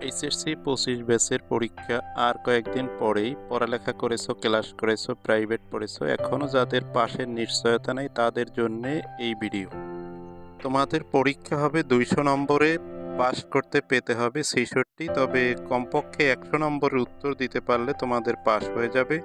HSC 25 ব্যাচের পরীক্ষা আর কয়েকদিন পরেই। পড়ালেখা করেছো, ক্লাস করেছো, প্রাইভেট পড়েছো, এখনও যাদের পাশের নিশ্চয়তা নেই তাদের জন্যে এই ভিডিও। তোমাদের পরীক্ষা হবে 200 নম্বরে, পাস করতে পেতে হবে 66, তবে কমপক্ষে 100 নম্বরের উত্তর দিতে পারলে তোমাদের পাস হয়ে যাবে।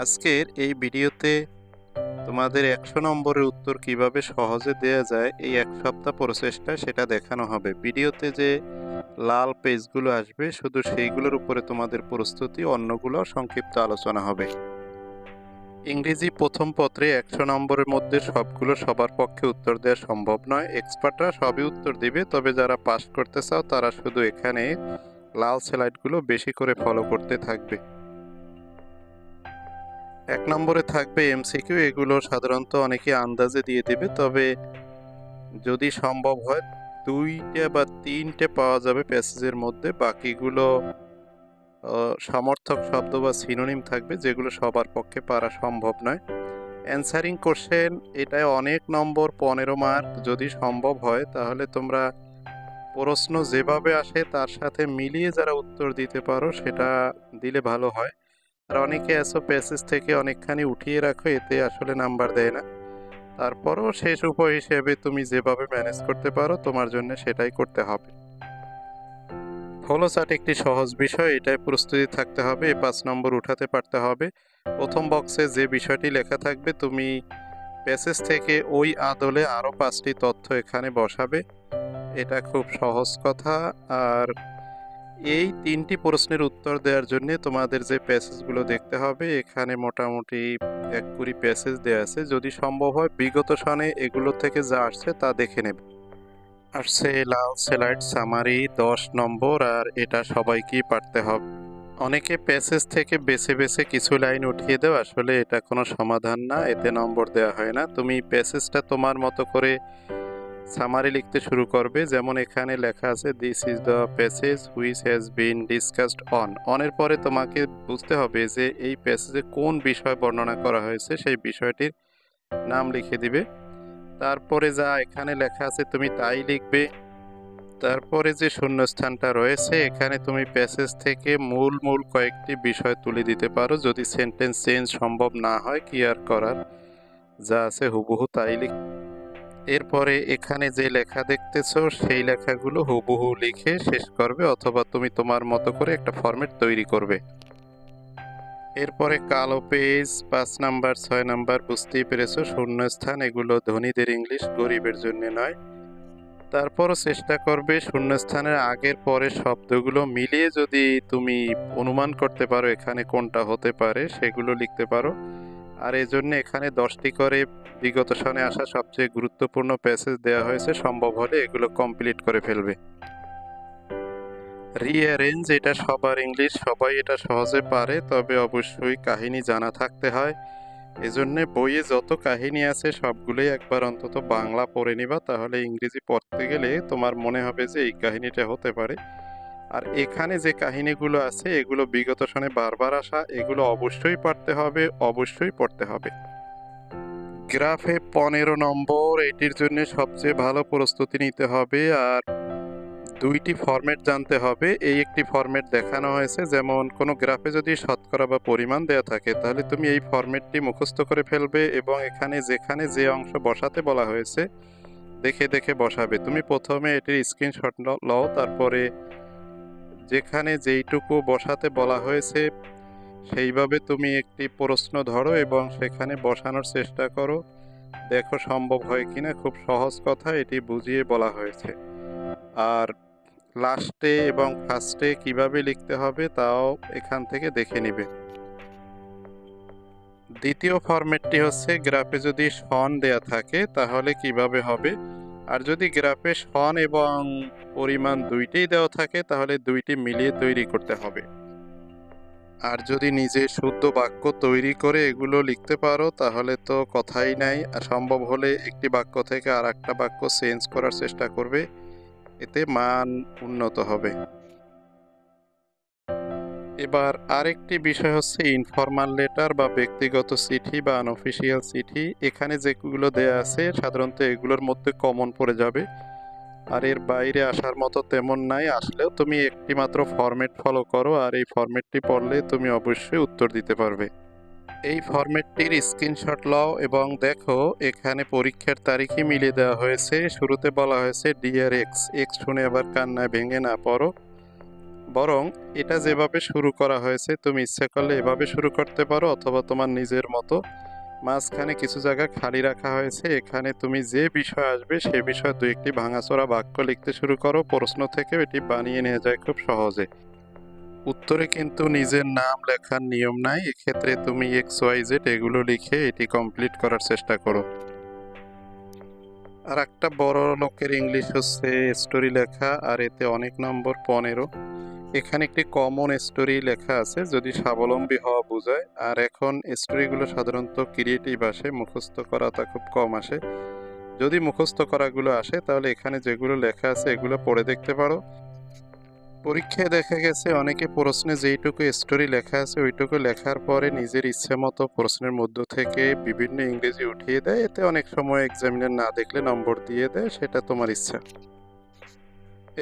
আজকের এই ভিডিওতে তোমাদের 100 নম্বরের উত্তর কিভাবে সহজে দেয়া যায়, এই এক সপ্তাহ প্রচেষ্টা সেটা দেখানো হবে। ভিডিওতে যে লাল পেজগুলো আসবে শুধু সেইগুলোর উপরে তোমাদের প্রস্তুতি, অন্যগুলো সংক্ষিপ্ত আলোচনা হবে। ইংরেজি প্রথম পত্রে 100 নম্বরের মধ্যে সবগুলো সবার পক্ষে উত্তর দেওয়া সম্ভব নয়। এক্সপার্টরা সবই উত্তর দিবে, তবে যারা পাস করতে চাও তারা শুধু এখানে লাল স্লাইডগুলো বেশি করে ফলো করতে থাকবে। 1 নম্বরে থাকবে এমসিকিউ, এগুলো সাধারণত অনেকে আন্দাজে দিয়ে দেবে, তবে যদি সম্ভব হয় 2টে বা 3টে পাওয়া যাবে প্যাসেজের মধ্যে, বাকিগুলো সমর্থক শব্দ বা সিনোনিম থাকবে যেগুলো সবার পক্ষে পারা সম্ভব নয়। অ্যান্সারিং কোশ্চেন, এটায় অনেক নম্বর, 15 মার্ক। যদি সম্ভব হয় তাহলে তোমরা প্রশ্ন যেভাবে আসে তার সাথে মিলিয়ে যারা উত্তর দিতে পারো সেটা দিলে ভালো হয়। আর অনেকে এসো প্যাসেজ থেকে অনেকখানি উঠিয়ে রাখো, এতে আসলে নাম্বার দেয় না। তারপরও শেষ উপায় হিসেবে তুমি যেভাবে ম্যানেজ করতে পারো তোমার জন্য সেটাই করতে হবে। ফলো চার্ট একটি সহজ বিষয়, এটাই প্রস্তুতি থাকতে হবে। 5 নম্বর উঠাতে পারতে হবে। প্রথম বক্সে যে বিষয়টি লেখা থাকবে তুমি প্যাসেজ থেকে ওই আদলে আরও 5টি তথ্য এখানে বসাবে। এটা খুব সহজ কথা। আর এই 3টি প্রশ্নের উত্তর দেওয়ার জন্য তোমাদের যে প্যাসেজগুলো দেখতে হবে, এখানে মোটামুটি 1 প্যাসেজ দেওয়া আছে। যদি সম্ভব হয় বিগত সনে এগুলো থেকে যা আসছে তা দেখে নেবে। আসছে লাল স্লাইড সামারি 10 নম্বর, আর এটা সবাইকেই পারতে হবে। অনেকে প্যাসেজ থেকে বেছে বেছে কিছু লাইন উঠিয়ে দেও, আসলে এটা কোনো সমাধান না, এতে নম্বর দেওয়া হয় না। তুমি প্যাসেজটা তোমার মতো করে সামারি লিখতে শুরু করবে। যেমন এখানে লেখা আছে this is the passage which has been discussed অনের পরে তোমাকে বুঝতে হবে যে এই প্যাসেজে কোন বিষয় বর্ণনা করা হয়েছে, সেই বিষয়টির নাম লিখে দিবে। তারপরে যা এখানে লেখা আছে তুমি তাই লিখবে। তারপরে যে শূন্যস্থানটা রয়েছে এখানে তুমি প্যাসেজ থেকে মূল কয়েকটি বিষয় তুলে দিতে পারো। যদি সেন্টেন্স চেঞ্জ সম্ভব না হয় কি আর করার, যা আছে হুবহু তাই লিখ। এরপরে এখানে যে লেখা দেখতেছো সেই লেখাগুলো হুবহু লিখে শেষ করবে, অথবা তুমি তোমার মতো করে একটা ফরম্যাট তৈরি করবে। এরপরে কালো পেজ 5 নাম্বার 6 নাম্বার, বুঝতেই পেরেছো শূন্যস্থান, এগুলো ধনীদের ইংলিশ, গরিবের জন্য নয়। তারপরও চেষ্টা করবে শূন্যস্থানের আগের পরের শব্দগুলো মিলিয়ে যদি তুমি অনুমান করতে পারো এখানে কোনটা হতে পারে সেগুলো লিখতে পারো। আর এজন্য এখানে 10টি করে বিগত সনে আসা সবচেয়ে গুরুত্বপূর্ণ প্যাসেজ দেওয়া হয়েছে, সম্ভব হলে এগুলো কমপ্লিট করে ফেলবে। রিঅ্যারেঞ্জ, এটা সবার ইংলিশ, সবাই এটা সহজে পারে, তবে অবশ্যই কাহিনী জানা থাকতে হয়। এজন্য বইয়ে যত কাহিনী আছে সবগুলোই একবার অন্তত বাংলা পড়ে নিবা, তাহলে ইংরেজি পড়তে গেলে তোমার মনে হবে যে এই কাহিনীটা হতে পারে। আর এখানে যে কাহিনীগুলো আছে এগুলো বিগত সনে বারবার আসা, এগুলো অবশ্যই পড়তে হবে, অবশ্যই পড়তে হবে। গ্রাফে 15 নম্বর, এটির জন্য সবচেয়ে ভালো প্রস্তুতি নিতে হবে। আর 2টি ফরম্যাট জানতে হবে। এই একটি ফরম্যাট দেখানো হয়েছে, যেমন কোনো গ্রাফে যদি শতকরা বা পরিমাণ দেওয়া থাকে তাহলে তুমি এই ফরম্যাটটি মুখস্থ করে ফেলবে এবং এখানে যেখানে যে অংশ বসাতে বলা হয়েছে দেখে দেখে বসাবে। তুমি প্রথমে এটির স্ক্রিনশট লও, তারপরে যেখানে যেইটুকু বসাতে বলা হয়েছে সেইভাবে তুমি একটি প্রশ্ন ধরো এবং সেখানে বসানোর চেষ্টা করো, দেখো সম্ভব হয় কিনা। খুব সহজ কথা, এটি বুঝিয়ে বলা হয়েছে। আর লাস্টে এবং ফার্স্টে কিভাবে লিখতে হবে তাও এখান থেকে দেখে নিবে। দ্বিতীয় ফরম্যাটটি হচ্ছে গ্রাফে যদি সন দেয়া থাকে তাহলে কিভাবে হবে, আর যদি গ্রাফে সন এবং পরিমাণ দুইটাই দেওয়া থাকে তাহলে দুইটি মিলিয়ে তৈরি করতে হবে। আর যদি নিজে শুদ্ধ বাক্য তৈরি করে এগুলো লিখতে পারো তাহলে তো কথাই নাই। আর সম্ভব হলে একটি বাক্য থেকে আর একটা বাক্য চেঞ্জ করার চেষ্টা করবে, এতে মান উন্নত হবে। এবার আরেকটি বিষয় হচ্ছে ইনফরমাল লেটার বা ব্যক্তিগত চিঠি বা আনঅফিসিয়াল চিঠি। এখানে যেগুলো দেয়া আছে সাধারণত এগুলোর মধ্যে কমন পড়ে যাবে। আর এর বাইরে আসার মতো তেমন নাই, আসলেও তুমি একটি মাত্র ফরম্যাট ফলো করো আর এই ফরম্যাটটি পড়লে তুমি অবশ্যই উত্তর দিতে পারবে। এই ফরম্যাটটির স্ক্রিনশট লও এবং দেখো এখানে পরীক্ষার তারিখই মিলিয়ে দেওয়া হয়েছে। শুরুতে বলা হয়েছে ডিয়ার এক্স, এক্স শুনে আবার কান্নায় ভেঙে না পড়ো, বরং এটা যেভাবে শুরু করা হয়েছে তুমি ইচ্ছা করলে এভাবে শুরু করতে পারো অথবা তোমার নিজের মতো। মাঝখানে কিছু জায়গা খালি রাখা হয়েছে, এখানে তুমি যে বিষয় আসবে সে বিষয়ে দুই একটি ভাঙাচোরা বাক্য লিখতে শুরু করো। প্রশ্ন থেকে এটি বানিয়ে নিয়ে যায় খুব সহজে। উত্তরে কিন্তু নিজের নাম লেখার নিয়ম নাই, এক্ষেত্রে তুমি এক্স ওয়াই জেড এগুলো লিখে এটি কমপ্লিট করার চেষ্টা করো। আর একটা বড় লোকের ইংলিশ হচ্ছে স্টোরি লেখা, আর এতে অনেক নম্বর 15। এখানে একটি কমন স্টোরি লেখা আছে যদি স্বাবলম্বী হওয়া বোঝায়। আর এখন স্টোরিগুলো সাধারণত ক্রিয়েটিভ আসে, মুখস্থ করাটা খুব কম আসে। যদি মুখস্থ করাগুলো আসে তাহলে এখানে যেগুলো লেখা আছে এগুলো পড়ে দেখতে পারো। পরীক্ষায় দেখা গেছে অনেকে প্রশ্নে যেইটুকু স্টোরি লেখা আছে ওইটুকু লেখার পরে নিজের ইচ্ছে মতো প্রশ্নের মধ্য থেকে বিভিন্ন ইংরেজি উঠিয়ে দেয়, এতে অনেক সময় এক্সামিনার না দেখলে নম্বর দিয়ে দেয়, সেটা তোমার ইচ্ছা।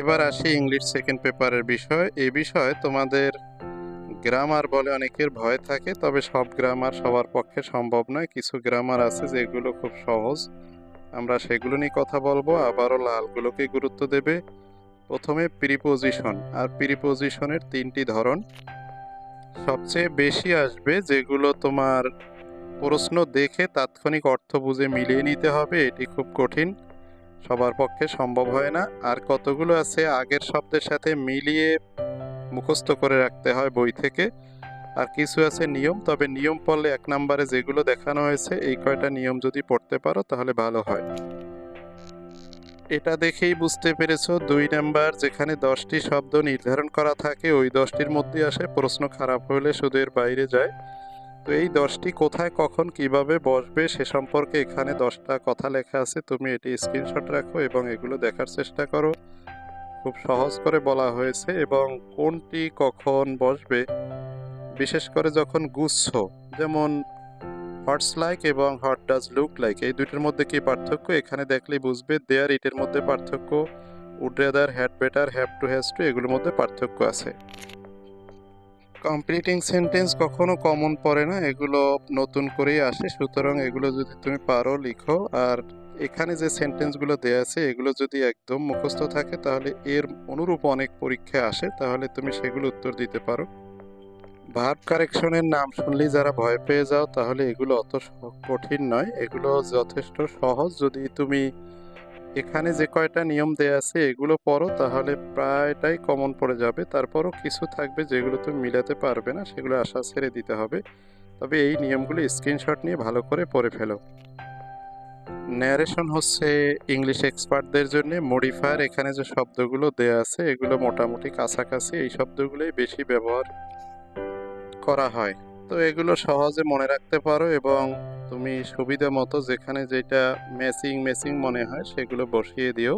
এবার আসি ইংলিশ সেকেন্ড পেপারের বিষয়। এই বিষয়ে তোমাদের গ্রামার বলে অনেকের ভয় থাকে, তবে সব গ্রামার সবার পক্ষে সম্ভব নয়। কিছু গ্রামার আছে যেগুলো খুব সহজ, আমরা সেগুলো নিয়ে কথা বলবো। আবারও লালগুলোকে গুরুত্ব দেবে। প্রথমে প্রিপোজিশন, আর প্রিপোজিশনের তিনটি ধরন। সবচেয়ে বেশি আসবে যেগুলো তোমার প্রশ্ন দেখে তাৎক্ষণিক অর্থ বুঝে মিলিয়ে নিতে হবে, এটি খুব কঠিন, সবার পক্ষে সম্ভব হয় না। আর কতগুলো আছে আগের শব্দের সাথে মিলিয়ে মুখস্থ করে রাখতে হয় বই থেকে। আর কিছু আছে নিয়ম, তবে নিয়ম পড়লে 1 নম্বরে যেগুলো দেখানো হয়েছে এই কয়টা নিয়ম যদি পড়তে পারো তাহলে ভালো হয়। এটা দেখেই বুঝতে পেরেছো 2 নাম্বার যেখানে 10টি শব্দ নির্ধারণ করা থাকে ওই 10টির মধ্যে আসে, প্রশ্ন খারাপ হলে শুধু এর বাইরে যায়। তো এই 10টি কোথায় কখন কিভাবে বসবে সে সম্পর্কে এখানে 10টা কথা লেখা আছে, তুমি এটি স্ক্রিনশট রাখো এবং এগুলো দেখার চেষ্টা করো। খুব সহজ করে বলা হয়েছে এবং কোনটি কখন বসবে, বিশেষ করে যখন গুচ্ছ, যেমন হটস লাইক এবং হট ডাজ লুক লাইক, এই দুইটার মধ্যে কি পার্থক্য এখানে দেখলেই বুঝবে। দেয়ার ইটের মধ্যে পার্থক্য, would rather, had better, have to, has to এগুলোর মধ্যে পার্থক্য আছে। কমপ্লিটিং সেন্টেন্স কখনো কমন পড়ে না, এগুলো নতুন করেই আসে, সুতরাং এগুলো যদি তুমি পারো লিখো। আর এখানে যে সেন্টেন্সগুলো দেয়া আছে এগুলো যদি একদম মুখস্থ থাকে তাহলে এর অনুরূপ অনেক পরীক্ষায় আসে, তাহলে তুমি সেগুলো উত্তর দিতে পারো। ভার্ব কারেকশনের নাম শুনলেই যারা ভয় পেয়ে যাও তাহলে এগুলো অত কঠিন নয়, এগুলো যথেষ্ট সহজ। যদি তুমি এখানে যে কয়টা নিয়ম দেয়া আছে এগুলো পড়ো তাহলে প্রায়টাই কমন পড়ে যাবে। তারপরও কিছু থাকবে যেগুলো তুমি মিলাতে পারবে না, সেগুলো আশা ছেড়ে দিতে হবে। তবে এই নিয়মগুলো স্ক্রিনশট নিয়ে ভালো করে পড়ে ফেলো। ন্যারেশন হচ্ছে ইংলিশ এক্সপার্টদের জন্য। মডিফায়ার, এখানে যে শব্দগুলো দেয়া আছে এগুলো মোটামুটি কাছাকাছি, এই শব্দগুলোই বেশি ব্যবহার করা হয়। তো এগুলো সহজে মনে রাখতে পারো এবং তুমি সুবিধা মতো যেখানে যেটা ম্যাচিং মনে হয় সেগুলো বসিয়ে দিও।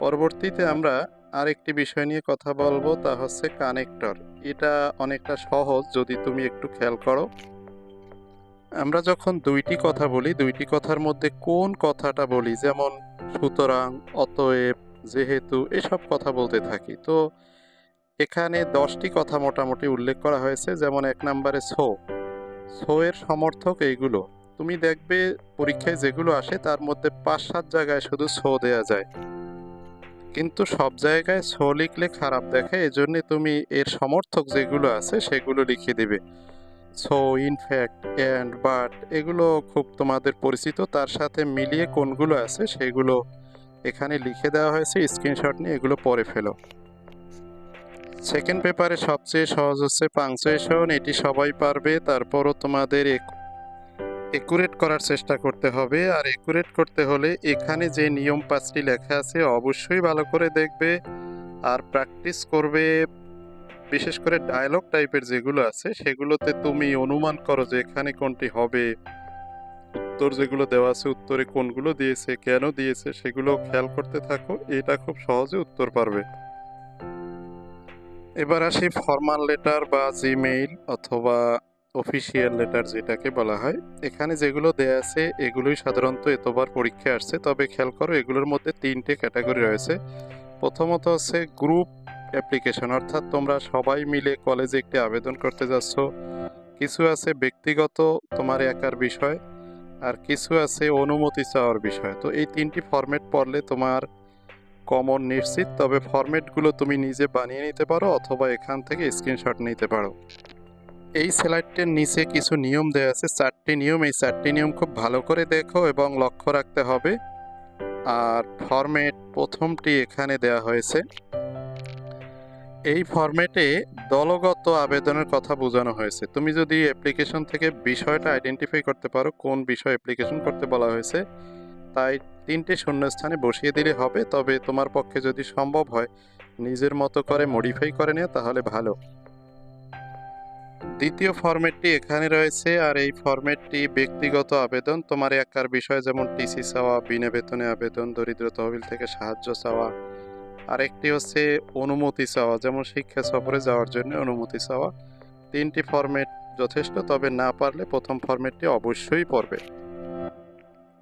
পরবর্তীতে আমরা আরেকটি বিষয় নিয়ে কথা বলবো, তা হচ্ছে কানেক্টর। এটা অনেকটা সহজ যদি তুমি একটু খেয়াল করো। আমরা যখন দুইটি কথা বলি দুইটি কথার মধ্যে কোন কথাটা বলি, যেমন সুতরাং, অতএব, যেহেতু, এসব কথা বলতে থাকি। তো এখানে 10টি কথা মোটামুটি উল্লেখ করা হয়েছে, যেমন 1 নম্বরে সো, সো এর সমর্থক এইগুলো। তুমি দেখবে পরীক্ষায় যেগুলো আসে তার মধ্যে 5-7 জায়গায় শুধু সো দেয়া যায়, কিন্তু সব জায়গায় সো লিখলে খারাপ দেখে, এজন্য তুমি এর সমর্থক যেগুলো আছে সেগুলো লিখে দিবে। সো, ইনফ্যাক্ট, অ্যান্ড, বাট এগুলো খুব তোমাদের পরিচিত, তার সাথে মিলিয়ে কোনগুলো আছে সেগুলো এখানে লিখে দেওয়া হয়েছে, স্ক্রিনশট নিয়ে এগুলো পড়ে ফেলো। সেকেন্ড পেপারে সবচেয়ে সহজ হচ্ছে পাংচুয়েশন, এটি সবাই পারবে, তারপরও তোমাদের একুরেট করার চেষ্টা করতে হবে। আর একুরেট করতে হলে এখানে যে নিয়ম 5টি লেখা আছে অবশ্যই ভালো করে দেখবে আর প্র্যাকটিস করবে। বিশেষ করে ডায়লগ টাইপের যেগুলো আছে সেগুলোতে তুমি অনুমান করো যে এখানে কোনটি হবে, উত্তর যেগুলো দেওয়া আছে উত্তরে কোনগুলো দিয়েছে, কেন দিয়েছে সেগুলো খেয়াল করতে থাকো, এটা খুব সহজে উত্তর পারবে। এবার আসি ফর্মাল লেটার বা জিমেইল অথবা অফিসিয়াল লেটার যেটাকে বলা হয়, এখানে যেগুলো দেয়া আছে এগুলোই সাধারণত এতবার পরীক্ষায় আসছে। তবে খেয়াল করো এগুলোর মধ্যে 3টে ক্যাটাগরি রয়েছে। প্রথমত হচ্ছে গ্রুপ অ্যাপ্লিকেশন, অর্থাৎ তোমরা সবাই মিলে কলেজে একটি আবেদন করতে যাচ্ছ। কিছু আছে ব্যক্তিগত তোমার একার বিষয়, আর কিছু আছে অনুমতি চাওয়ার বিষয়। তো এই 3টি ফরম্যাট পড়লে তোমার কমন নিশ্চিত। তবে ফরম্যাটগুলো তুমি নিজে বানিয়ে নিতে পারো অথবা এখান থেকে স্ক্রিনশট নিতে পারো। এই স্লাইডটির নিচে কিছু নিয়ম দেওয়া আছে, 4টি নিয়ম। এই 4টি নিয়ম খুব ভালো করে দেখো এবং লক্ষ্য রাখতে হবে। আর ফরম্যাট প্রথমটি এখানে দেওয়া হয়েছে। এই ফরম্যাটে দলগত আবেদনের কথা বোঝানো হয়েছে। তুমি যদি অ্যাপ্লিকেশন থেকে বিষয়টা আইডেন্টিফাই করতে পারো কোন বিষয় অ্যাপ্লিকেশন করতে বলা হয়েছে, তাই 3টে শূন্যস্থানে বসিয়ে দিলে হবে। তবে তোমার পক্ষে যদি সম্ভব হয় নিজের মতো করে মডিফাই করে নেওয়া তাহলে ভালো। দ্বিতীয় ফরম্যাটটি এখানে রয়েছে, আর এই ফরম্যাটটি ব্যক্তিগত আবেদন। তোমার একার বিষয় যেমন টিসি চাওয়া, বিনা বেতনে আবেদন, দরিদ্র তহবিল থেকে সাহায্য চাওয়া। আরেকটি হচ্ছে অনুমতি চাওয়া, যেমন শিক্ষা সফরে যাওয়ার জন্য অনুমতি চাওয়া। 3টি ফরম্যাট যথেষ্ট, তবে না পারলে প্রথম ফরম্যাটটি অবশ্যই পড়বে।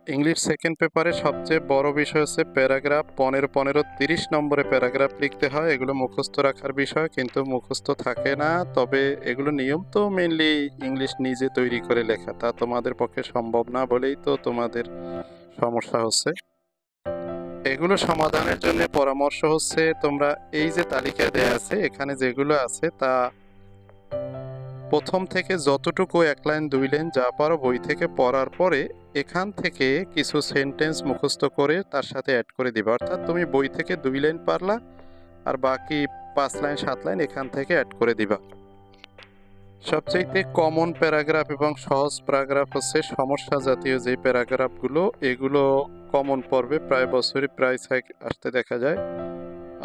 ইংলিশ সেকেন্ড পেপারে সবচেয়ে বড় বিষয় হচ্ছে প্যারাগ্রাফ। 15-15-30 নম্বরে প্যারাগ্রাফ লিখতে হয়। এগুলো মুখস্থ রাখার বিষয়, কিন্তু মুখস্থ থাকে না। তবে এগুলো নিয়ম তো মেনলি ইংলিশ নিজে তৈরি করে লেখা, তা তোমাদের পক্ষে সম্ভব না বলেই তো তোমাদের সমস্যা হচ্ছে। এগুলো সমাধানের জন্য পরামর্শ হচ্ছে তোমরা এই যে তালিকা দেয়া আছে এখানে যেগুলো আছে তা প্রথম থেকে যতটুকু 1 লাইন 2 লাইন যা পারো বই থেকে পড়ার পরে এখান থেকে কিছু সেন্টেন্স মুখস্থ করে তার সাথে অ্যাড করে দিবা। অর্থাৎ তুমি বই থেকে 2 লাইন পারলা আর বাকি 5 লাইন 7 লাইন এখান থেকে অ্যাড করে দিবা। সবচাইতে কমন প্যারাগ্রাফ এবং সহজ প্যারাগ্রাফ হচ্ছে সমস্যা জাতীয় যে প্যারাগ্রাফগুলো, এগুলো কমন পড়বে, প্রায় বছরই প্রায় আসতে দেখা যায়।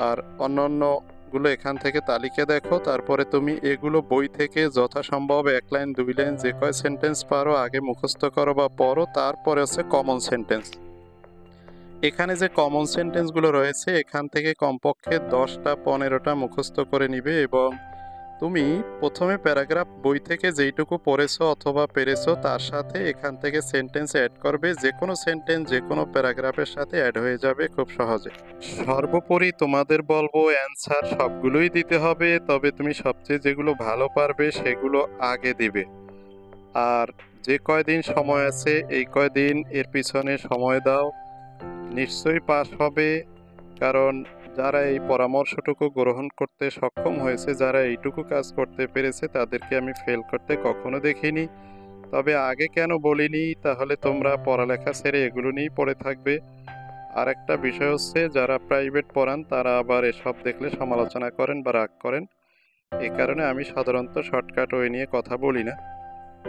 আর অন্যান্যগুলো এখান থেকে তালিকা দেখো, তারপরে তুমি এগুলো বই থেকে যথাসম্ভব 1 লাইন 2 লাইন যে কয় সেন্টেন্স পারো আগে মুখস্থ করো বা পড়ো, তারপরে হচ্ছে কমন সেন্টেন্স। এখানে যে কমন সেন্টেন্সগুলো রয়েছে এখান থেকে কমপক্ষে 10টা 15টা মুখস্থ করে নিবে এবং তুমি প্রথমে প্যারাগ্রাফ বই থেকে যেইটুকু পড়েছো অথবা পেরেছো তার সাথে এখান থেকে সেন্টেন্স অ্যাড করবে। যে কোনো সেন্টেন্স যে কোনো প্যারাগ্রাফের সাথে অ্যাড হয়ে যাবে খুব সহজে। সর্বোপরি তোমাদের বলবো অ্যান্সার সবগুলোই দিতে হবে, তবে তুমি সবচেয়ে যেগুলো ভালো পারবে সেগুলো আগে দিবে। আর যে কয়দিন সময় আছে এই কয়দিন এর পিছনে সময় দাও, নিশ্চয়ই পাস হবে। কারণ যারা এই পরামর্শটুকু গ্রহণ করতে সক্ষম হয়েছে, যারা এইটুকু কাজ করতে পেরেছে, তাদেরকে আমি ফেল করতে কখনো দেখিনি। তবে আগে কেন বলিনি, তাহলে তোমরা পড়ালেখা ছেড়ে এগুলো নিয়েই পড়ে থাকবে। আর একটা বিষয় হচ্ছে যারা প্রাইভেট পড়ান তারা আবার এসব দেখলে সমালোচনা করেন বা রাগ করেন। এই কারণে আমি সাধারণত শর্টকাট ওয়ে নিয়ে কথা বলি না।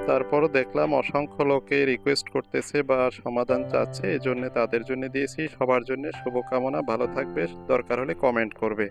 তারপরও দেখলাম অসংখ্য লোকে রিকোয়েস্ট করতেছে বা সমাধান চাচ্ছে, এজন্য তাদের জন্য দিয়েছি। সবার জন্য শুভকামনা, ভালো থাকবে, দরকার হলে কমেন্ট করবে।